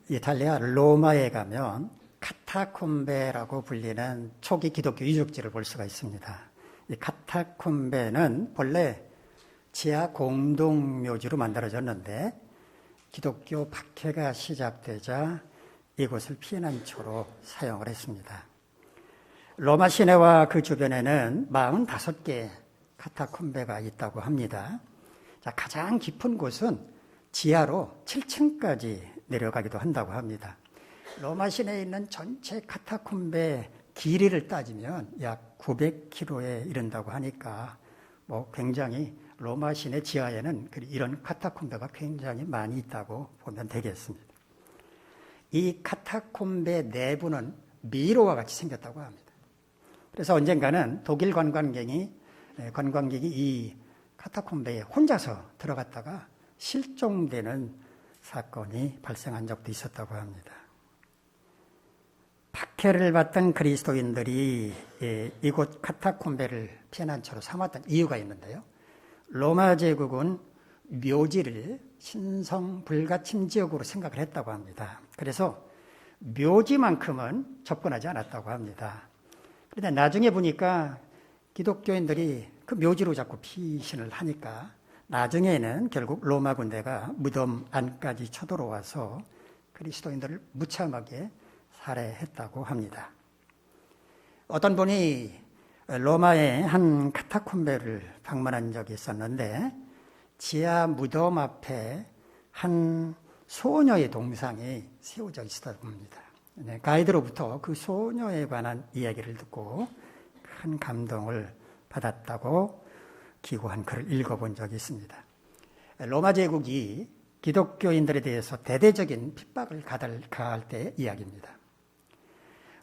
이탈리아 로마에 가면 카타콤베라고 불리는 초기 기독교 유적지를 볼 수가 있습니다. 이 카타콤베는 본래 지하 공동묘지로 만들어졌는데 기독교 박해가 시작되자 이곳을 피난처로 사용을 했습니다. 로마 시내와 그 주변에는 45개 카타콤베가 있다고 합니다. 자, 가장 깊은 곳은 지하로 7층까지 내려가기도 한다고 합니다. 로마 시내에 있는 전체 카타콤베 길이를 따지면 약 900km에 이른다고 하니까 굉장히 로마 시내 지하에는 이런 카타콤베가 굉장히 많이 있다고 보면 되겠습니다. 이 카타콤베 내부는 미로와 같이 생겼다고 합니다. 그래서 언젠가는 독일 관광객이 이 카타콤베에 혼자서 들어갔다가 실종되는 사건이 발생한 적도 있었다고 합니다. 박해를 받던 그리스도인들이 이곳 카타콤베를 피난처로 삼았던 이유가 있는데요. 로마 제국은 묘지를 신성 불가침 지역으로 생각을 했다고 합니다. 그래서 묘지만큼은 접근하지 않았다고 합니다. 그런데 나중에 보니까 기독교인들이 그 묘지로 자꾸 피신을 하니까 나중에는 결국 로마 군대가 무덤 안까지 쳐들어와서 그리스도인들을 무참하게 살해했다고 합니다. 어떤 분이 로마의 한 카타콤베를 방문한 적이 있었는데 지하 무덤 앞에 한 소녀의 동상이 세워져 있었다고 합니다. 가이드로부터 그 소녀에 관한 이야기를 듣고 큰 감동을 받았다고 기고한 글을 읽어본 적이 있습니다. 로마 제국이 기독교인들에 대해서 대대적인 핍박을 가할 때의 이야기입니다.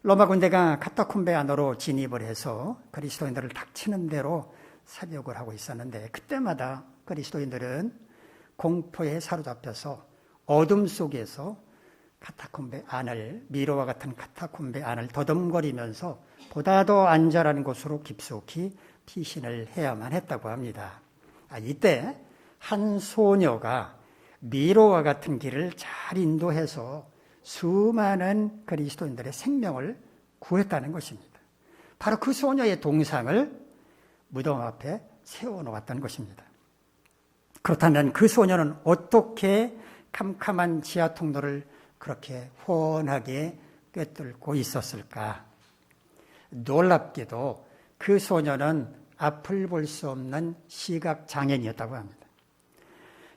로마 군대가 카타콤베 안으로 진입을 해서 그리스도인들을 닥치는 대로 사격을 하고 있었는데 그때마다 그리스도인들은 공포에 사로잡혀서 어둠 속에서 카타콤베 안을, 미로와 같은 카타콤베 안을 더듬거리면서 보다 더 안전한 곳으로 깊숙이 피신을 해야만 했다고 합니다. 이때 한 소녀가 미로와 같은 길을 잘 인도해서 수많은 그리스도인들의 생명을 구했다는 것입니다. 바로 그 소녀의 동상을 무덤 앞에 세워놓았던 것입니다. 그렇다면 그 소녀는 어떻게 캄캄한 지하 통로를 그렇게 훤하게 꿰뚫고 있었을까? 놀랍게도 그 소녀는 앞을 볼 수 없는 시각장애인이었다고 합니다.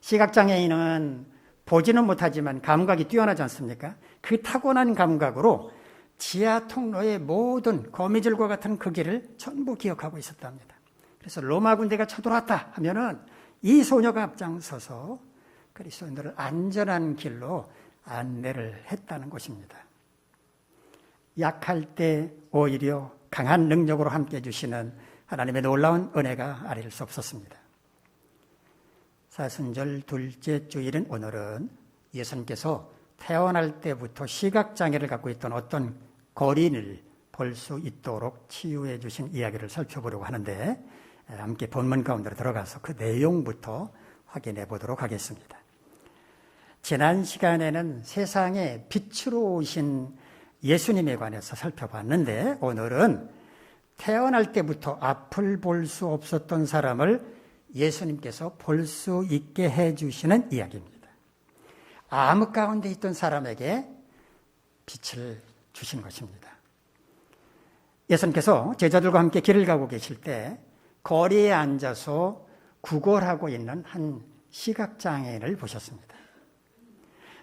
시각장애인은 보지는 못하지만 감각이 뛰어나지 않습니까? 그 타고난 감각으로 지하 통로의 모든 거미줄과 같은 그 길을 전부 기억하고 있었답니다. 그래서 로마 군대가 쳐들어왔다 하면은 이 소녀가 앞장서서 그리스도인들을 안전한 길로 안내를 했다는 것입니다. 약할 때 오히려 강한 능력으로 함께해 주시는 하나님의 놀라운 은혜가 아릴 수 없었습니다. 사순절 둘째 주일인 오늘은 예수님께서 태어날 때부터 시각장애를 갖고 있던 어떤 거린을 볼 수 있도록 치유해 주신 이야기를 살펴보려고 하는데 함께 본문 가운데로 들어가서 그 내용부터 확인해 보도록 하겠습니다. 지난 시간에는 세상에 빛으로 오신 예수님에 관해서 살펴봤는데 오늘은 태어날 때부터 앞을 볼 수 없었던 사람을 예수님께서 볼 수 있게 해주시는 이야기입니다. 암흑 가운데 있던 사람에게 빛을 주신 것입니다. 예수님께서 제자들과 함께 길을 가고 계실 때 거리에 앉아서 구걸하고 있는 한 시각장애인을 보셨습니다.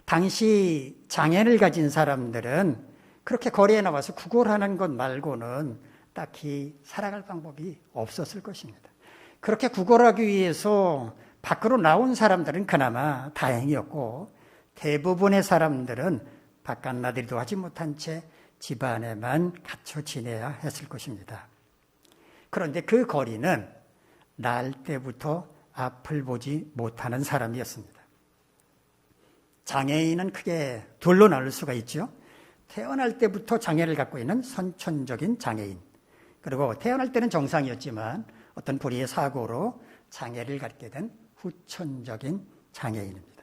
당시 장애를 가진 사람들은 그렇게 거리에 나와서 구걸하는 것 말고는 딱히 살아갈 방법이 없었을 것입니다. 그렇게 구걸하기 위해서 밖으로 나온 사람들은 그나마 다행이었고 대부분의 사람들은 바깥 나들이도 하지 못한 채 집 안에만 갇혀 지내야 했을 것입니다. 그런데 그 거리는 날 때부터 앞을 보지 못하는 사람이었습니다. 장애인은 크게 둘로 나눌 수가 있죠. 태어날 때부터 장애를 갖고 있는 선천적인 장애인, 그리고 태어날 때는 정상이었지만 어떤 불의의 사고로 장애를 갖게 된 후천적인 장애인입니다.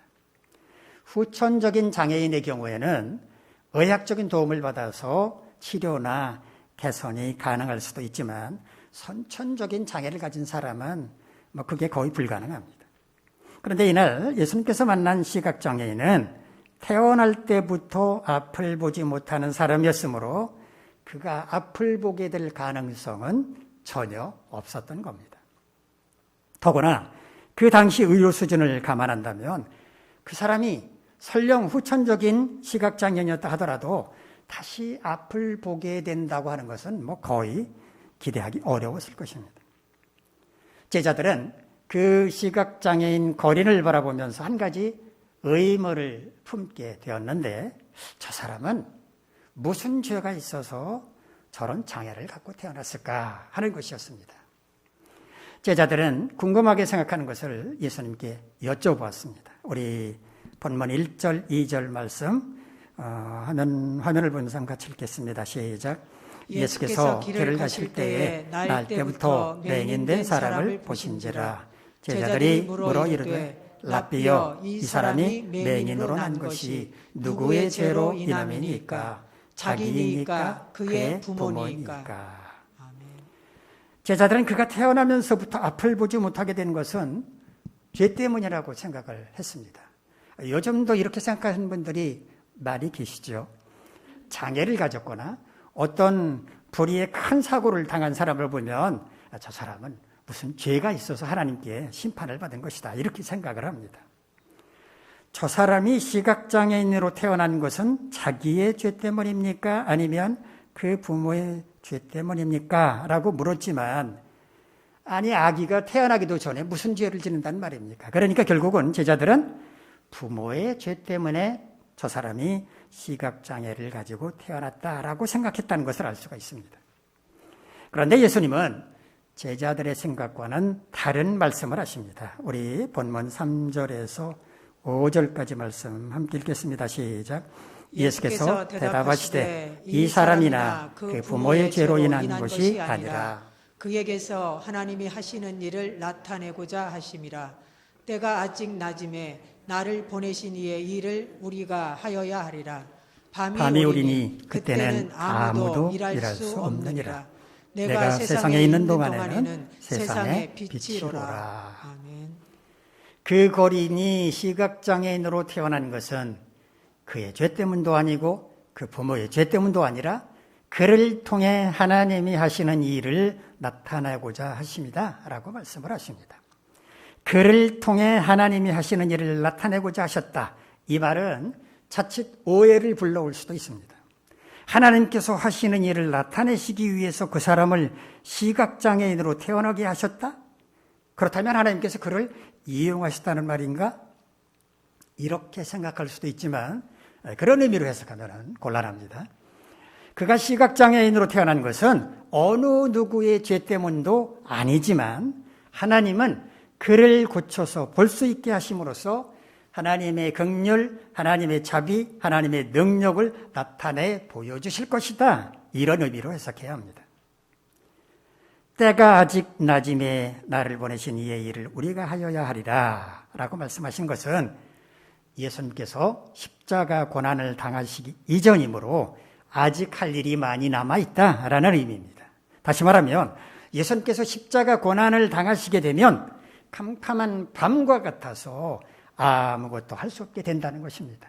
후천적인 장애인의 경우에는 의학적인 도움을 받아서 치료나 개선이 가능할 수도 있지만 선천적인 장애를 가진 사람은 그게 거의 불가능합니다. 그런데 이날 예수님께서 만난 시각장애인은 태어날 때부터 앞을 보지 못하는 사람이었으므로 그가 앞을 보게 될 가능성은 전혀 없었던 겁니다. 더구나 그 당시 의료 수준을 감안한다면 그 사람이 설령 후천적인 시각장애인이었다 하더라도 다시 앞을 보게 된다고 하는 것은 거의 기대하기 어려웠을 것입니다. 제자들은 그 시각장애인 거린을 바라보면서 한 가지 의문을 품게 되었는데, 저 사람은 무슨 죄가 있어서 저런 장애를 갖고 태어났을까 하는 것이었습니다. 제자들은 궁금하게 생각하는 것을 예수님께 여쭤보았습니다. 우리 본문 1절, 2절 말씀 화면을 보면서 같이 읽겠습니다. 시작. 예수께서 길을 가실 때에 날 때부터 맹인된 사람을 보신지라. 제자들이 물어 이르되 랍비여, 이 사람이 맹인으로 난 것이 누구의 죄로 인함이니까? 자기니까 그의 부모니까? 제자들은 그가 태어나면서부터 앞을 보지 못하게 된 것은 죄 때문이라고 생각을 했습니다. 요즘도 이렇게 생각하는 분들이 많이 계시죠. 장애를 가졌거나 어떤 불의의 큰 사고를 당한 사람을 보면 저 사람은 무슨 죄가 있어서 하나님께 심판을 받은 것이다, 이렇게 생각을 합니다. 저 사람이 시각장애인으로 태어난 것은 자기의 죄 때문입니까? 아니면 그 부모의 죄 때문입니까? 라고 물었지만, 아니, 아기가 태어나기도 전에 무슨 죄를 짓는단 말입니까? 그러니까 결국은 제자들은 부모의 죄 때문에 저 사람이 시각장애를 가지고 태어났다라고 생각했다는 것을 알 수가 있습니다. 그런데 예수님은 제자들의 생각과는 다른 말씀을 하십니다. 우리 본문 3절에서 5절까지 말씀 함께 읽겠습니다. 시작. 예수께서 대답하시되 이 사람이나 그 부모의 죄로 인한 것이 아니라 그에게서 하나님이 하시는 일을 나타내고자 하심이라. 때가 아직 낮음에 나를 보내신 이의 일을 우리가 하여야 하리라. 밤이 오리니 그때는 아무도 일할 수 없느니라. 내가 세상에 있는 동안에는 세상의 빛이로라. 아멘. 그 거린이 시각장애인으로 태어난 것은 그의 죄 때문도 아니고 그 부모의 죄 때문도 아니라 그를 통해 하나님이 하시는 일을 나타내고자 하십니다 라고 말씀을 하십니다. 그를 통해 하나님이 하시는 일을 나타내고자 하셨다, 이 말은 자칫 오해를 불러올 수도 있습니다. 하나님께서 하시는 일을 나타내시기 위해서 그 사람을 시각장애인으로 태어나게 하셨다? 그렇다면 하나님께서 그를 이용하셨다는 말인가? 이렇게 생각할 수도 있지만 그런 의미로 해석하면 곤란합니다. 그가 시각장애인으로 태어난 것은 어느 누구의 죄 때문도 아니지만 하나님은 그를 고쳐서 볼 수 있게 하심으로써 하나님의 긍휼, 하나님의 자비, 하나님의 능력을 나타내 보여주실 것이다, 이런 의미로 해석해야 합니다. 때가 아직 낮음에 나를 보내신 이의 일을 우리가 하여야 하리라 라고 말씀하신 것은 예수님께서 십자가 고난을 당하시기 이전이므로 아직 할 일이 많이 남아있다라는 의미입니다. 다시 말하면 예수님께서 십자가 고난을 당하시게 되면 캄캄한 밤과 같아서 아무것도 할 수 없게 된다는 것입니다.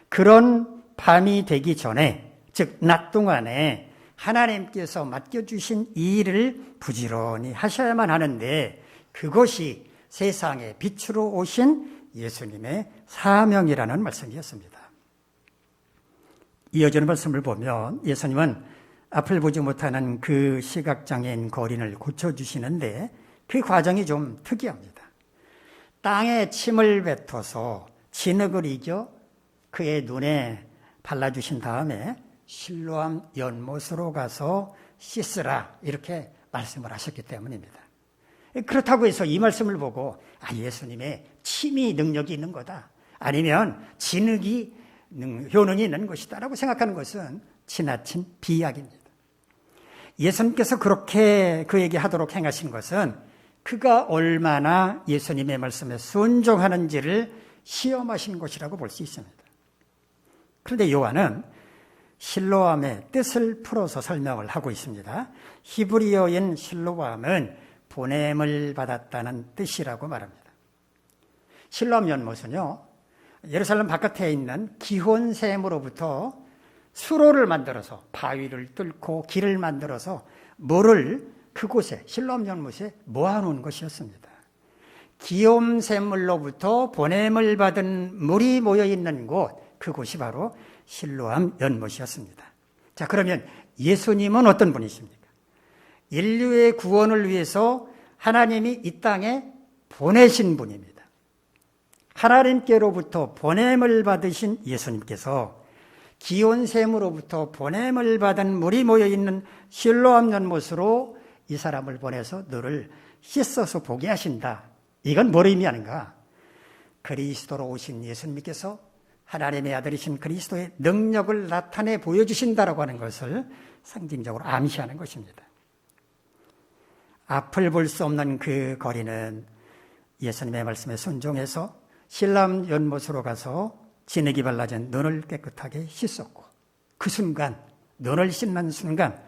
그런 밤이 되기 전에, 즉 낮 동안에 하나님께서 맡겨주신 이 일을 부지런히 하셔야만 하는데, 그것이 세상의 빛으로 오신 예수님의 사명이라는 말씀이었습니다. 이어지는 말씀을 보면 예수님은 앞을 보지 못하는 그 시각장애인 거린을 고쳐주시는데 그 과정이 좀 특이합니다. 땅에 침을 뱉어서 진흙을 이겨 그의 눈에 발라주신 다음에 실로암 연못으로 가서 씻으라, 이렇게 말씀을 하셨기 때문입니다. 그렇다고 해서 이 말씀을 보고 예수님의 침이 능력이 있는 거다, 아니면 진흙이 효능이 있는 것이다 라고 생각하는 것은 지나친 비약입니다. 예수님께서 그렇게 그에게 하도록 행하신 것은 그가 얼마나 예수님의 말씀에 순종하는지를 시험하신 것이라고 볼 수 있습니다. 그런데 요한은 실로암의 뜻을 풀어서 설명을 하고 있습니다. 히브리어인 실로암은 보냄을 받았다는 뜻이라고 말합니다. 실로암 연못은요, 예루살렘 바깥에 있는 기혼샘으로부터 수로를 만들어서 바위를 뚫고 길을 만들어서 물을 그곳에 실로암 연못에 모아놓은 것이었습니다. 기홈샘물로부터 보냄을 받은 물이 모여있는 곳, 그곳이 바로 실로암 연못이었습니다. 자, 그러면 예수님은 어떤 분이십니까? 인류의 구원을 위해서 하나님이 이 땅에 보내신 분입니다. 하나님께로부터 보냄을 받으신 예수님께서 기온샘으로부터 보냄을 받은 물이 모여있는 실로암 연못으로 이 사람을 보내서 너를 씻어서 보게 하신다. 이건 뭘 의미하는가? 그리스도로 오신 예수님께서 하나님의 아들이신 그리스도의 능력을 나타내 보여주신다라고 하는 것을 상징적으로 암시하는 것입니다. 앞을 볼 수 없는 그 거리는 예수님의 말씀에 순종해서 실로암 연못으로 가서 진흙이 발라진 눈을 깨끗하게 씻었고, 그 순간, 눈을 씻는 순간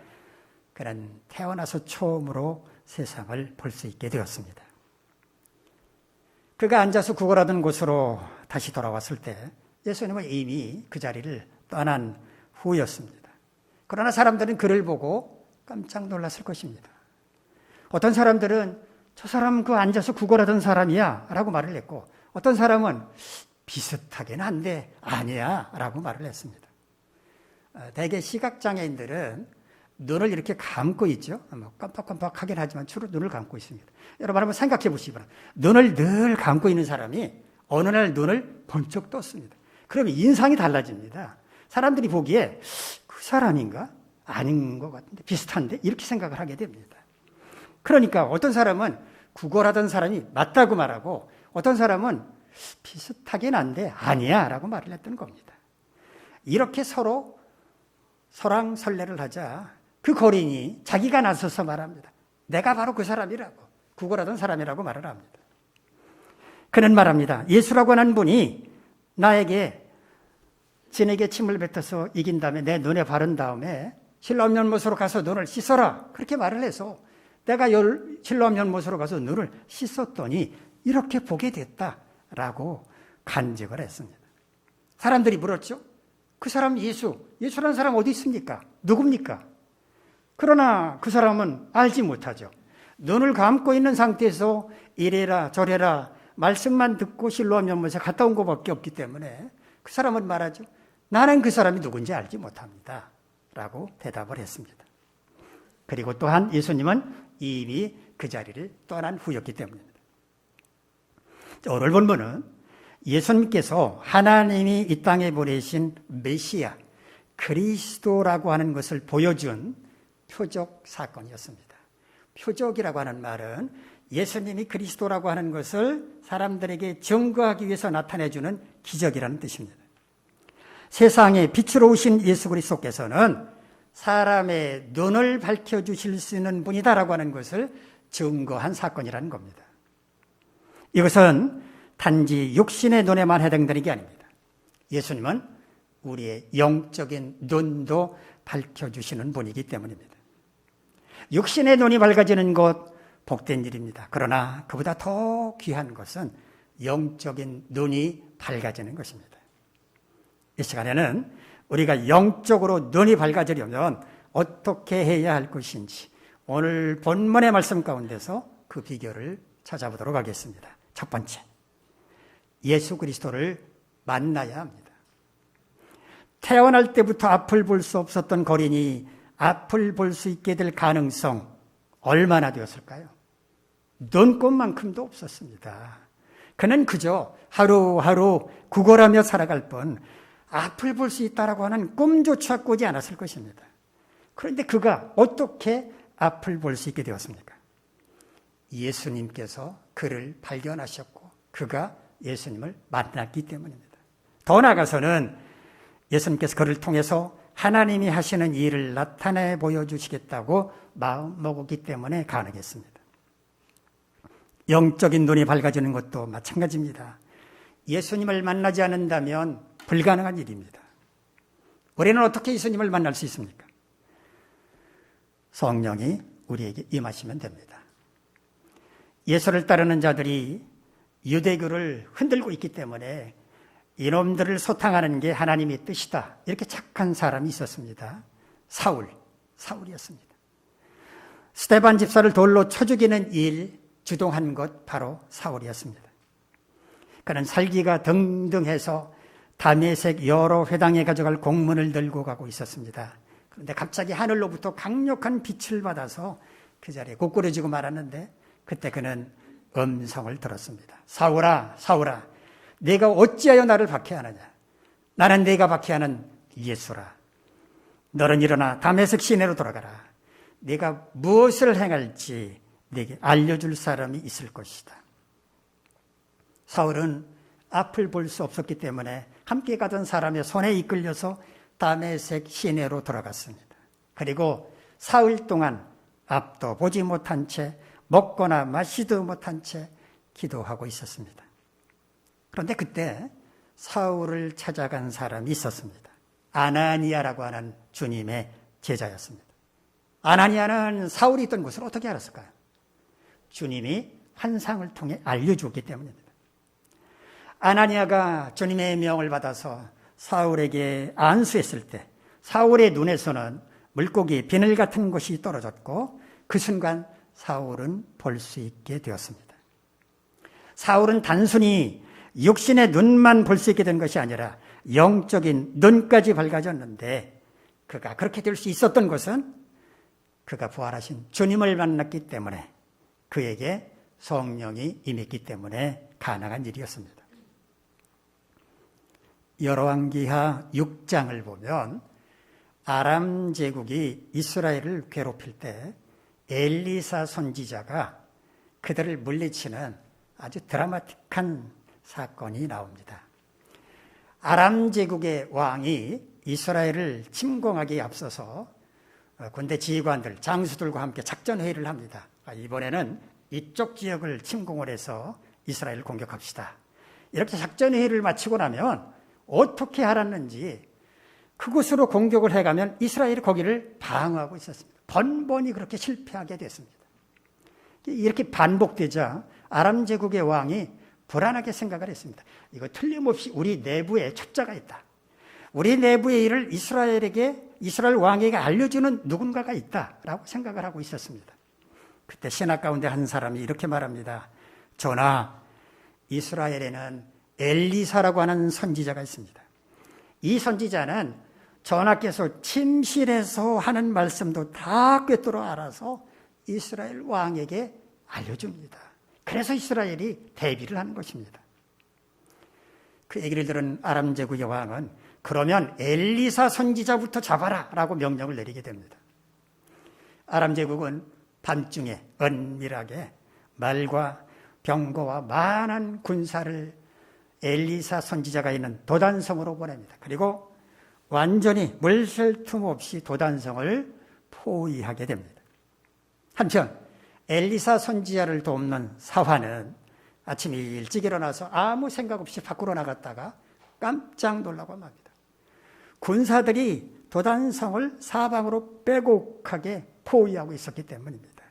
그는 태어나서 처음으로 세상을 볼 수 있게 되었습니다. 그가 앉아서 구걸하던 곳으로 다시 돌아왔을 때 예수님은 이미 그 자리를 떠난 후였습니다. 그러나 사람들은 그를 보고 깜짝 놀랐을 것입니다. 어떤 사람들은 저 사람 그 앉아서 구걸하던 사람이야 라고 말을 했고, 어떤 사람은 비슷하긴 한데 아니야 라고 말을 했습니다. 대개 시각장애인들은 눈을 이렇게 감고 있죠. 깜빡깜빡하긴 하지만 주로 눈을 감고 있습니다. 여러분 한번 생각해 보시기 바랍니다. 눈을 늘 감고 있는 사람이 어느 날 눈을 번쩍 떴습니다. 그러면 인상이 달라집니다. 사람들이 보기에 그 사람인가? 아닌 것 같은데 비슷한데? 이렇게 생각을 하게 됩니다. 그러니까 어떤 사람은 구걸하던 사람이 맞다고 말하고, 어떤 사람은 비슷하긴 한데 아니야 라고 말을 했던 겁니다. 이렇게 서로 설왕설래를 하자 그 거린이 자기가 나서서 말합니다. 내가 바로 그 사람이라고, 구걸하던 사람이라고 말을 합니다. 그는 말합니다. 예수라고 하는 분이 나에게 진에게 침을 뱉어서 이긴 다음에 내 눈에 바른 다음에 실로암 연못으로 가서 눈을 씻어라, 그렇게 말을 해서 내가 실로암 연못으로 가서 눈을 씻었더니 이렇게 보게 됐다라고 간증을 했습니다. 사람들이 물었죠. 그 사람 예수라는 사람 어디 있습니까? 누굽니까? 그러나 그 사람은 알지 못하죠. 눈을 감고 있는 상태에서 이래라 저래라 말씀만 듣고 실로암 연못에 갔다 온 것밖에 없기 때문에 그 사람은 말하죠. 나는 그 사람이 누군지 알지 못합니다 라고 대답을 했습니다. 그리고 또한 예수님은 이미 그 자리를 떠난 후였기 때문입니다. 오늘 본문은 예수님께서 하나님이 이 땅에 보내신 메시아 그리스도라고 하는 것을 보여준 표적 사건이었습니다. 표적이라고 하는 말은 예수님이 그리스도라고 하는 것을 사람들에게 증거하기 위해서 나타내주는 기적이라는 뜻입니다. 세상에 빛으로 오신 예수 그리스도께서는 사람의 눈을 밝혀주실 수 있는 분이다라고 하는 것을 증거한 사건이라는 겁니다. 이것은 단지 육신의 눈에만 해당되는 게 아닙니다. 예수님은 우리의 영적인 눈도 밝혀주시는 분이기 때문입니다. 육신의 눈이 밝아지는 것 복된 일입니다. 그러나 그보다 더 귀한 것은 영적인 눈이 밝아지는 것입니다. 이 시간에는 우리가 영적으로 눈이 밝아지려면 어떻게 해야 할 것인지 오늘 본문의 말씀 가운데서 그 비결을 찾아보도록 하겠습니다. 첫 번째, 예수 그리스도를 만나야 합니다. 태어날 때부터 앞을 볼 수 없었던 거린이 앞을 볼 수 있게 될 가능성 얼마나 되었을까요? 눈꼽만큼도 없었습니다. 그는 그저 하루하루 구걸하며 살아갈 뿐 앞을 볼 수 있다라고 하는 꿈조차 꾸지 않았을 것입니다. 그런데 그가 어떻게 앞을 볼 수 있게 되었습니까? 예수님께서 그를 발견하셨고 그가 예수님을 만났기 때문입니다. 더 나아가서는 예수님께서 그를 통해서 하나님이 하시는 일을 나타내 보여주시겠다고 마음먹었기 때문에 가능했습니다. 영적인 눈이 밝아지는 것도 마찬가지입니다. 예수님을 만나지 않는다면 불가능한 일입니다. 우리는 어떻게 예수님을 만날 수 있습니까? 성령이 우리에게 임하시면 됩니다. 예수를 따르는 자들이 유대교를 흔들고 있기 때문에 이놈들을 소탕하는 게 하나님의 뜻이다. 이렇게 착한 사람이 있었습니다. 사울이었습니다. 스데반 집사를 돌로 쳐 죽이는 일 주동한 것 바로 사울이었습니다. 그는 살기가 등등해서 다메섹 여러 회당에 가져갈 공문을 들고 가고 있었습니다. 그런데 갑자기 하늘로부터 강력한 빛을 받아서 그 자리에 고꾸라지고 말았는데 그때 그는 음성을 들었습니다. 사울아, 사울아, 네가 어찌하여 나를 박해하느냐? 나는 네가 박해하는 예수라. 너는 일어나 다메섹 시내로 돌아가라. 네가 무엇을 행할지 네게 알려줄 사람이 있을 것이다. 사울은 앞을 볼 수 없었기 때문에 함께 가던 사람의 손에 이끌려서 다메섹 시내로 돌아갔습니다. 그리고 사흘 동안 앞도 보지 못한 채 먹거나 마시도 못한 채 기도하고 있었습니다. 그런데 그때 사울을 찾아간 사람이 있었습니다. 아나니아라고 하는 주님의 제자였습니다. 아나니아는 사울이 있던 곳을 어떻게 알았을까요? 주님이 환상을 통해 알려주었기 때문입니다. 아나니아가 주님의 명을 받아서 사울에게 안수했을 때 사울의 눈에서는 물고기 비늘 같은 것이 떨어졌고 그 순간 사울은 볼 수 있게 되었습니다. 사울은 단순히 육신의 눈만 볼 수 있게 된 것이 아니라 영적인 눈까지 밝아졌는데 그가 그렇게 될 수 있었던 것은 그가 부활하신 주님을 만났기 때문에 그에게 성령이 임했기 때문에 가능한 일이었습니다. 열왕기하 6장을 보면 아람 제국이 이스라엘을 괴롭힐 때 엘리사 선지자가 그들을 물리치는 아주 드라마틱한 사건이 나옵니다. 아람 제국의 왕이 이스라엘을 침공하기에 앞서서 군대 지휘관들, 장수들과 함께 작전회의를 합니다. 이번에는 이쪽 지역을 침공을 해서 이스라엘을 공격합시다. 이렇게 작전회의를 마치고 나면 어떻게 하라는지 그곳으로 공격을 해가면 이스라엘이 거기를 방어하고 있었습니다. 번번이 그렇게 실패하게 됐습니다. 이렇게 반복되자 아람 제국의 왕이 불안하게 생각을 했습니다. 이거 틀림없이 우리 내부에 첩자가 있다. 우리 내부의 일을 이스라엘 왕에게 알려주는 누군가가 있다라고 생각을 하고 있었습니다. 그때 신하 가운데 한 사람이 이렇게 말합니다. 전하, 이스라엘에는 엘리사라고 하는 선지자가 있습니다. 이 선지자는 전하께서 침실에서 하는 말씀도 다 꿰뚫어 알아서 이스라엘 왕에게 알려줍니다. 그래서 이스라엘이 대비를 하는 것입니다. 그 얘기를 들은 아람 제국의 왕은 그러면 엘리사 선지자부터 잡아라 라고 명령을 내리게 됩니다. 아람 제국은 밤중에 은밀하게 말과 병거와 많은 군사를 엘리사 선지자가 있는 도단성으로 보냅니다. 그리고 완전히 물샐 틈 없이 도단성을 포위하게 됩니다. 한편 엘리사 선지자를 돕는 사환은 아침 일찍 일어나서 아무 생각 없이 밖으로 나갔다가 깜짝 놀라고 맙니다. 군사들이 도단성을 사방으로 빼곡하게 포위하고 있었기 때문입니다.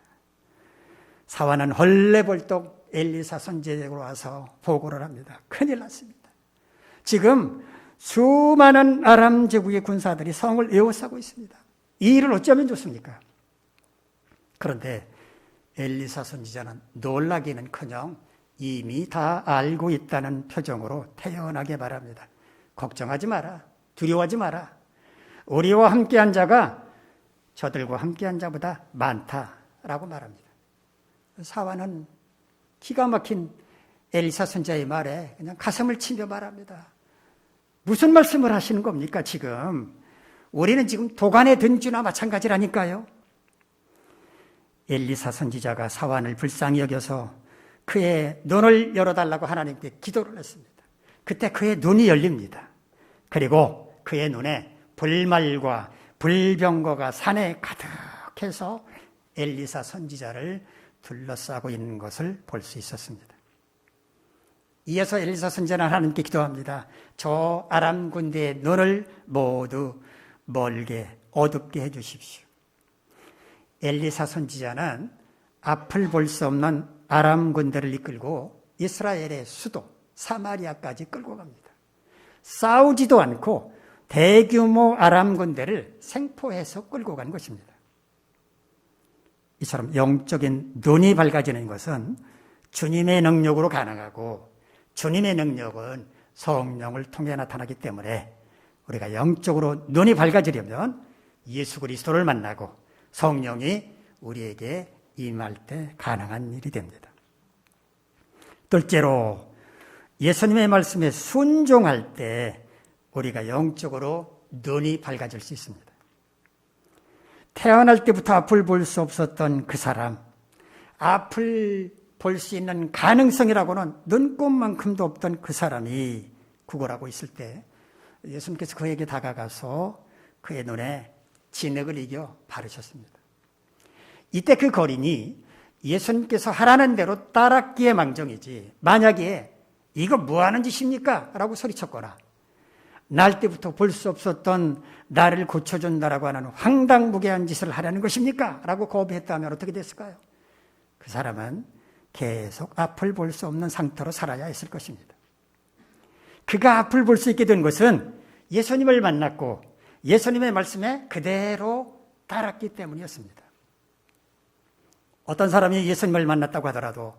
사환은 헐레벌떡 엘리사 선지자에게로 와서 보고를 합니다. 큰일 났습니다. 지금 수많은 아람 제국의 군사들이 성을 에워싸고 있습니다. 이 일을 어쩌면 좋습니까? 그런데 엘리사 선지자는 놀라기는커녕 이미 다 알고 있다는 표정으로 태연하게 말합니다. 걱정하지 마라. 두려워하지 마라. 우리와 함께한 자가 저들과 함께한 자보다 많다라고 말합니다. 사환은 기가 막힌 엘리사 선지자의 말에 그냥 가슴을 치며 말합니다. 무슨 말씀을 하시는 겁니까 지금? 우리는 지금 도간에 든 쥐나 마찬가지라니까요. 엘리사 선지자가 사환을 불쌍히 여겨서 그의 눈을 열어달라고 하나님께 기도를 했습니다. 그때 그의 눈이 열립니다. 그리고 그의 눈에 불말과 불병거가 산에 가득해서 엘리사 선지자를 둘러싸고 있는 것을 볼 수 있었습니다. 이어서 엘리사 선지자는 하나님께 기도합니다. 저 아람 군대의 눈을 모두 멀게 어둡게 해 주십시오. 엘리사 선지자는 앞을 볼 수 없는 아람 군대를 이끌고 이스라엘의 수도 사마리아까지 끌고 갑니다. 싸우지도 않고 대규모 아람 군대를 생포해서 끌고 간 것입니다. 이처럼 영적인 눈이 밝아지는 것은 주님의 능력으로 가능하고 주님의 능력은 성령을 통해 나타나기 때문에 우리가 영적으로 눈이 밝아지려면 예수 그리스도를 만나고 성령이 우리에게 임할 때 가능한 일이 됩니다. 둘째로 예수님의 말씀에 순종할 때 우리가 영적으로 눈이 밝아질 수 있습니다. 태어날 때부터 앞을 볼 수 없었던 그 사람, 앞을 볼 수 있는 가능성이라고는 눈꼽만큼도 없던 그 사람이 구걸하고 있을 때 예수님께서 그에게 다가가서 그의 눈에 진흙을 이겨 바르셨습니다. 이때 그 거린이 예수님께서 하라는 대로 따랐기에 망정이지, 만약에 이거 뭐하는 짓입니까? 라고 소리쳤거나 날 때부터 볼 수 없었던 나를 고쳐준다라고 하는 황당무계한 짓을 하려는 것입니까? 라고 거부했다면 어떻게 됐을까요? 그 사람은 계속 앞을 볼 수 없는 상태로 살아야 했을 것입니다. 그가 앞을 볼 수 있게 된 것은 예수님을 만났고 예수님의 말씀에 그대로 따랐기 때문이었습니다. 어떤 사람이 예수님을 만났다고 하더라도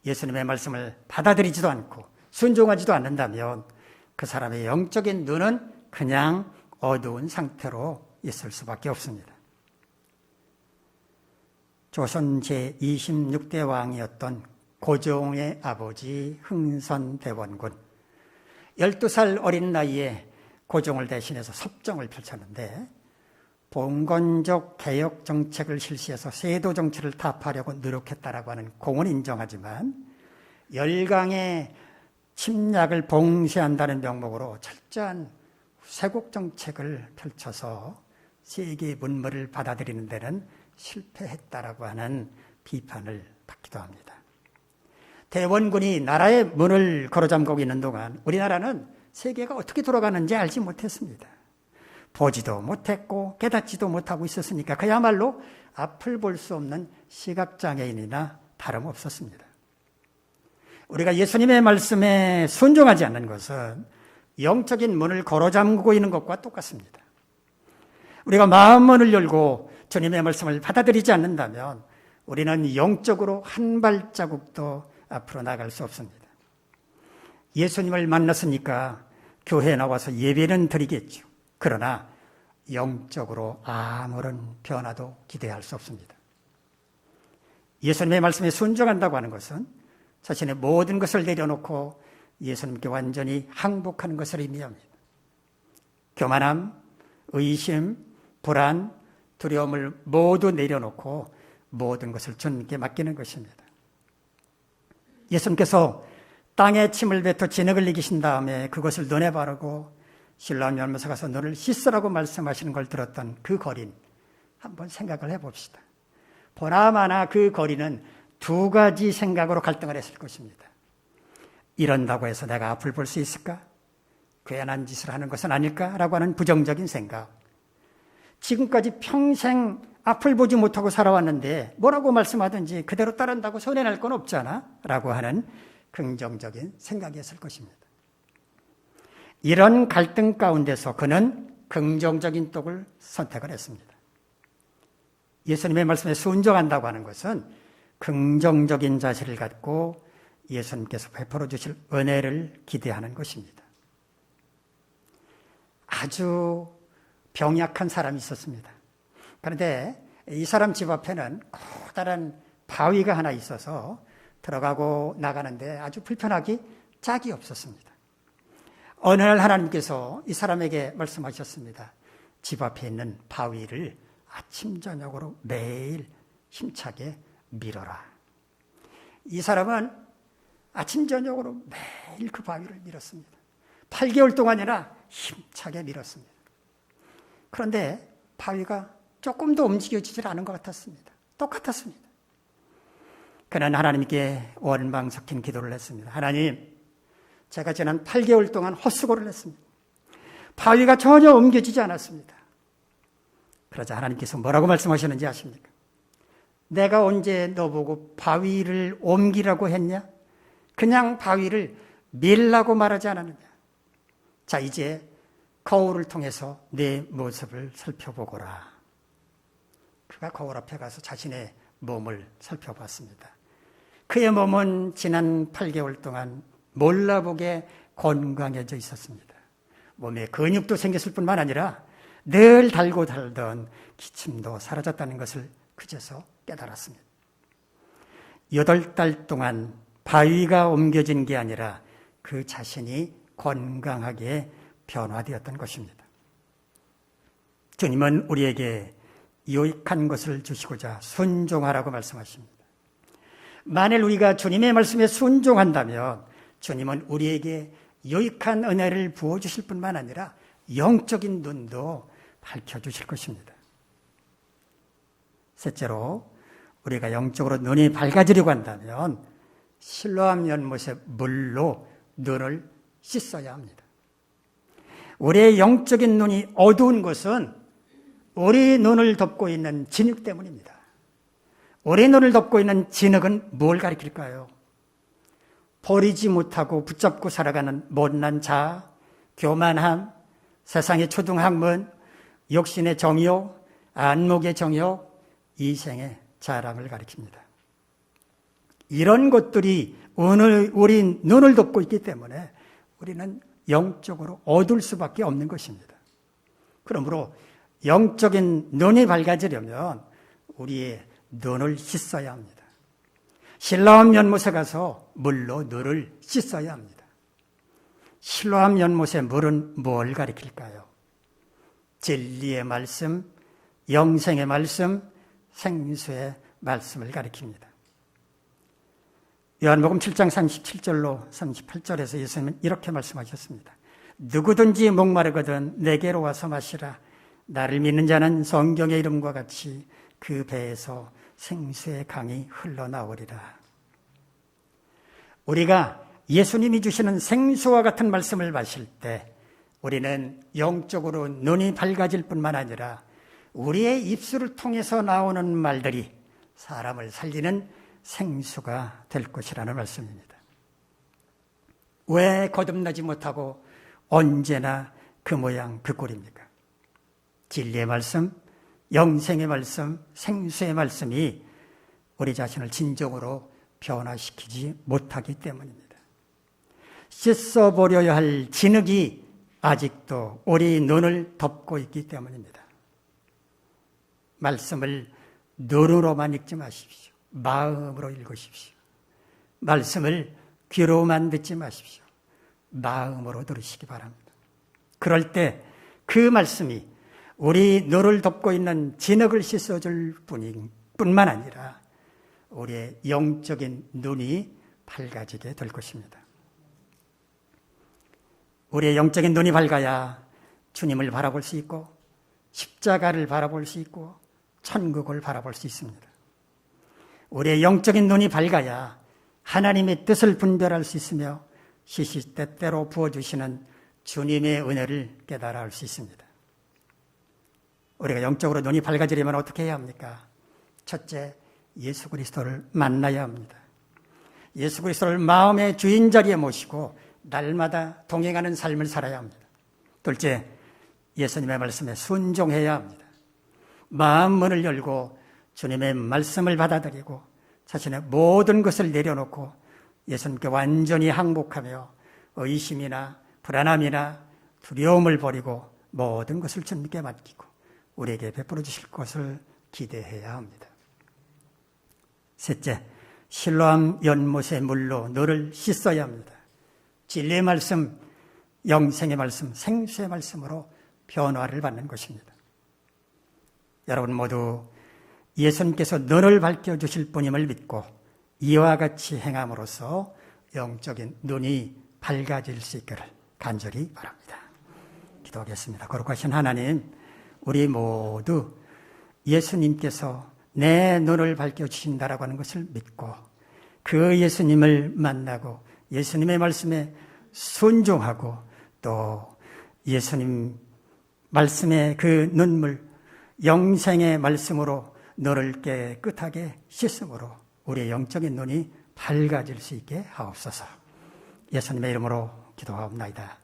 예수님의 말씀을 받아들이지도 않고 순종하지도 않는다면 그 사람의 영적인 눈은 그냥 어두운 상태로 있을 수밖에 없습니다. 조선 제26대 왕이었던 고종의 아버지 흥선대원군, 12살 어린 나이에 고종을 대신해서 섭정을 펼쳤는데 봉건적 개혁 정책을 실시해서 세도 정치를 타파하려고 노력했다라고 하는 공은 인정하지만 열강의 침략을 봉쇄한다는 명목으로 철저한 쇄국 정책을 펼쳐서 세계 문물을 받아들이는 데는 실패했다라고 하는 비판을 받기도 합니다. 대원군이 나라의 문을 걸어잠그고 있는 동안 우리나라는 세계가 어떻게 돌아가는지 알지 못했습니다. 보지도 못했고 깨닫지도 못하고 있었으니까 그야말로 앞을 볼 수 없는 시각장애인이나 다름없었습니다. 우리가 예수님의 말씀에 순종하지 않는 것은 영적인 문을 걸어잠그고 있는 것과 똑같습니다. 우리가 마음문을 열고 주님의 말씀을 받아들이지 않는다면 우리는 영적으로 한 발자국도 앞으로 나갈 수 없습니다. 예수님을 만났으니까 교회에 나와서 예배는 드리겠죠. 그러나 영적으로 아무런 변화도 기대할 수 없습니다. 예수님의 말씀에 순종한다고 하는 것은 자신의 모든 것을 내려놓고 예수님께 완전히 항복하는 것을 의미합니다. 교만함, 의심, 불안, 두려움을 모두 내려놓고 모든 것을 주님께 맡기는 것입니다. 예수님께서 땅에 침을 뱉어 진흙을 이기신 다음에 그것을 눈에 바르고 실로암 열매서 가서 너를 씻으라고 말씀하시는 걸 들었던 그 거린, 한번 생각을 해봅시다. 보나마나 그 거린은 두 가지 생각으로 갈등을 했을 것입니다. 이런다고 해서 내가 앞을 볼 수 있을까? 괜한 짓을 하는 것은 아닐까라고 하는 부정적인 생각. 지금까지 평생 앞을 보지 못하고 살아왔는데 뭐라고 말씀하든지 그대로 따른다고 손해날 건 없잖아 라고 하는 긍정적인 생각이었을 것입니다. 이런 갈등 가운데서 그는 긍정적인 쪽을 선택을 했습니다. 예수님의 말씀에 순종한다고 하는 것은 긍정적인 자세를 갖고 예수님께서 베풀어 주실 은혜를 기대하는 것입니다. 아주 병약한 사람이 있었습니다. 그런데 이 사람 집 앞에는 커다란 바위가 하나 있어서 들어가고 나가는데 아주 불편하기 짝이 없었습니다. 어느 날 하나님께서 이 사람에게 말씀하셨습니다. 집 앞에 있는 바위를 아침 저녁으로 매일 힘차게 밀어라. 이 사람은 아침 저녁으로 매일 그 바위를 밀었습니다. 8개월 동안이나 힘차게 밀었습니다. 그런데 바위가 조금도 움직여지질 않은 것 같았습니다. 똑같았습니다. 그는 하나님께 원망 섞인 기도를 했습니다. 하나님, 제가 지난 8개월 동안 헛수고를 했습니다. 바위가 전혀 옮겨지지 않았습니다. 그러자 하나님께서 뭐라고 말씀하시는지 아십니까? 내가 언제 너보고 바위를 옮기라고 했냐? 그냥 바위를 밀라고 말하지 않았느냐? 자, 이제 거울을 통해서 내 모습을 살펴보거라. 그가 거울 앞에 가서 자신의 몸을 살펴봤습니다. 그의 몸은 지난 8개월 동안 몰라보게 건강해져 있었습니다. 몸에 근육도 생겼을 뿐만 아니라 늘 달고 달던 기침도 사라졌다는 것을 그제서 깨달았습니다. 8달 동안 바위가 옮겨진 게 아니라 그 자신이 건강하게 변화되었던 것입니다. 주님은 우리에게 유익한 것을 주시고자 순종하라고 말씀하십니다. 만일 우리가 주님의 말씀에 순종한다면 주님은 우리에게 유익한 은혜를 부어주실 뿐만 아니라 영적인 눈도 밝혀주실 것입니다. 셋째로, 우리가 영적으로 눈이 밝아지려고 한다면 실로암 연못의 물로 눈을 씻어야 합니다. 우리의 영적인 눈이 어두운 것은 우리 눈을 덮고 있는 진흙 때문입니다. 우리 눈을 덮고 있는 진흙은 뭘 가리킬까요? 버리지 못하고 붙잡고 살아가는 못난 자아, 교만함, 세상의 초등학문, 욕심의 정욕, 안목의 정욕, 이생의 자랑을 가리킵니다. 이런 것들이 오늘 우리 눈을 덮고 있기 때문에 우리는 영적으로 어두울 수밖에 없는 것입니다. 그러므로 영적인 눈이 밝아지려면 우리의 눈을 씻어야 합니다. 실로암 연못에 가서 물로 눈을 씻어야 합니다. 실로암 연못의 물은 뭘 가리킬까요? 진리의 말씀, 영생의 말씀, 생수의 말씀을 가리킵니다. 요한복음 7장 37절로 38절에서 예수님은 이렇게 말씀하셨습니다. 누구든지 목마르거든 내게로 와서 마시라. 나를 믿는 자는 성경의 이름과 같이 그 배에서 생수의 강이 흘러나오리라. 우리가 예수님이 주시는 생수와 같은 말씀을 마실 때 우리는 영적으로 눈이 밝아질 뿐만 아니라 우리의 입술을 통해서 나오는 말들이 사람을 살리는 생수가 될 것이라는 말씀입니다. 왜 거듭나지 못하고 언제나 그 모양 그 꼴입니까? 진리의 말씀, 영생의 말씀, 생수의 말씀이 우리 자신을 진정으로 변화시키지 못하기 때문입니다. 씻어버려야 할 진흙이 아직도 우리 눈을 덮고 있기 때문입니다. 말씀을 눈으로만 읽지 마십시오. 마음으로 읽으십시오. 말씀을 귀로만 듣지 마십시오. 마음으로 들으시기 바랍니다. 그럴 때 그 말씀이 우리 눈을 덮고 있는 진흙을 씻어줄 뿐만 아니라 우리의 영적인 눈이 밝아지게 될 것입니다. 우리의 영적인 눈이 밝아야 주님을 바라볼 수 있고 십자가를 바라볼 수 있고 천국을 바라볼 수 있습니다. 우리의 영적인 눈이 밝아야 하나님의 뜻을 분별할 수 있으며 시시때때로 부어주시는 주님의 은혜를 깨달아 알 수 있습니다. 우리가 영적으로 눈이 밝아지려면 어떻게 해야 합니까? 첫째, 예수 그리스도를 만나야 합니다. 예수 그리스도를 마음의 주인 자리에 모시고 날마다 동행하는 삶을 살아야 합니다. 둘째, 예수님의 말씀에 순종해야 합니다. 마음 문을 열고 주님의 말씀을 받아들이고 자신의 모든 것을 내려놓고 예수님께 완전히 항복하며 의심이나 불안함이나 두려움을 버리고 모든 것을 주님께 맡기고 우리에게 베풀어 주실 것을 기대해야 합니다. 셋째, 실로암 연못의 물로 너를 씻어야 합니다. 진리의 말씀, 영생의 말씀, 생수의 말씀으로 변화를 받는 것입니다. 여러분 모두 예수님께서 너를 밝혀주실 분임을 믿고 이와 같이 행함으로써 영적인 눈이 밝아질 수 있기를 간절히 바랍니다. 기도하겠습니다. 거룩하신 하나님, 우리 모두 예수님께서 내 눈을 밝혀주신다라고 하는 것을 믿고 그 예수님을 만나고 예수님의 말씀에 순종하고 또 예수님 말씀의 그 눈물, 영생의 말씀으로 너를 깨끗하게 씻음으로 우리의 영적인 눈이 밝아질 수 있게 하옵소서. 예수님의 이름으로 기도하옵나이다.